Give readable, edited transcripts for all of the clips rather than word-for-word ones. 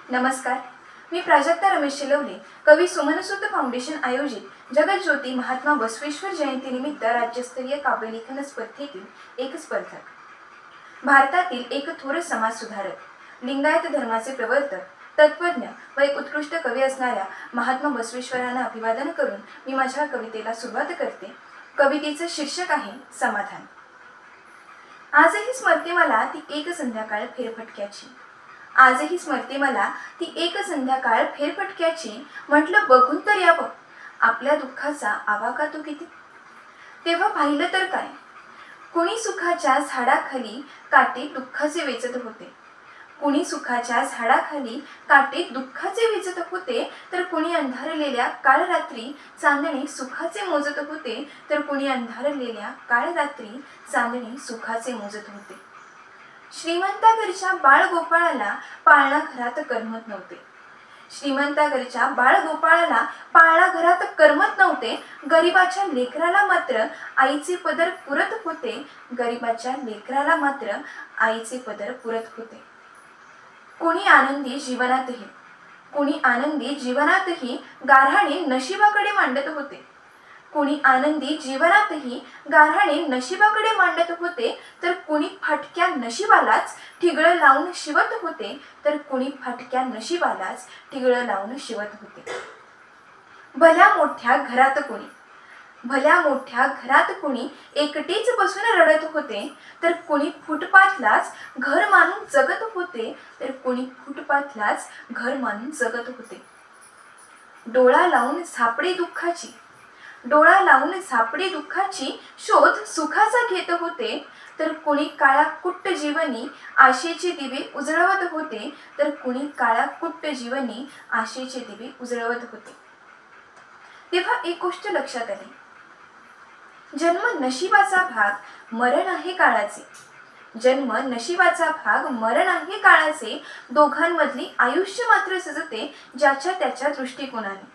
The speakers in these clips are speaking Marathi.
नमस्कार, मी प्राजक्ता रमेश शिलवले, कवी सुमनसुत फाउंडेशन आयोजित जगज्योती महात्मा बसवेश्वर जयंतीनिमित्त राज्यस्तरीय काव्यलेखन स्पर्धेतील एक स्पर्धक. भारतातील एक थोर समाजसुधारक, लिंगायत धर्माचे प्रवर्तक, तत्वज्ञ व एक उत्कृष्ट कवी असणाऱ्या महात्मा बसवेश्वरांना अभिवादन करून मी माझ्या कवितेला सुरुवात करते. कवितेचं शीर्षक आहे समाधान. आजही स्मरते मला ती एक संध्याकाळ फेरफटक्याची. आजही स्मरते मला ती एक संध्याकाळ फेरफटक्याची. म्हटलं बघून तर यावं आपल्या दुःखाचा आवाका तो किती. तेव्हा पाहिलं तर काय, कुणी सुखाच्या झाडाखाली काटे दुःखाचे वेचत होते. कुणी सुखाच्या झाडाखाली काटे दुःखाचे वेचत होते, तर कुणी अंधारलेल्या काळ रात्री चांदणे सुखाचे मोजत होते. तर कुणी अंधारलेल्या काळ रात्री चांदणे सुखाचे मोजत होते. श्रीमंताघरच्या बाळगोपाळाला पाळणा घरात करमत नव्हते. श्रीमंताघरच्या बाळगोपाळाला पाळणा घरात करमत नव्हते. गरिबाच्या लेकराला मात्र आईचे पदर पुरत होते. गरिबाच्या लेकराला मात्र आईचे पदर पुरत होते. कुणी आनंदी जीवनातही, कुणी आनंदी जीवनातही गाऱ्हाणे नशिबाकडे मांडत होते. कुणी आनंदी जीवनातही गाऱ्हाणे नशिबाकडे मांडत होते. तर कुणी फाटक्या नशिबालाच ठिगळं लावून शिवत होते. तर कुणी फाटक्या नशिबालाच ठिगळं लावून शिवत होते. भल्या मोठ्या घरात कुणी, भल्या मोठ्या घरात कुणी एकटेच बसून रडत होते. तर कुणी फुटपाथलाच घर मानून जगत होते. तर कुणी फुटपाथलाच घर मानून जगत होते. डोळा लावून झापडे दुःखाची, डोळा लावून झापडे दुःखाची शोध सुखाचा घेत होते. तर कुणी काळ्या कुट्ट जीवनी आशेचे दिवे उजळवत होते. तर कुणी काळ्या कुट्ट जीवनी आशेचे दिवे उजळवत होते. तेव्हा एक गोष्ट लक्षात आली, जन्म नशिबाचा भाग, मरण आहे काळाचे. जन्म नशिबाचा भाग, मरण आहे काळाचे. दोघांमधली आयुष्य मात्र सजते ज्याच्या त्याच्या दृष्टिकोनाने.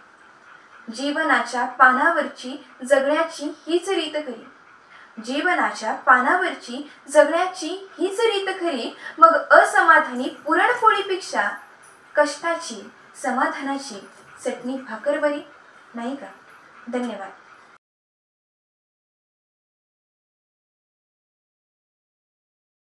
जीवनाच्या पानावरची जगण्याची हीच रीत खरी. जीवनाच्या पानावरची जगण्याची हीच रीत खरी. मग असमाधानी पुरणपोळीपेक्षा कष्टाची समाधानाची चटणी भाकर बरी, नाही का? धन्यवाद.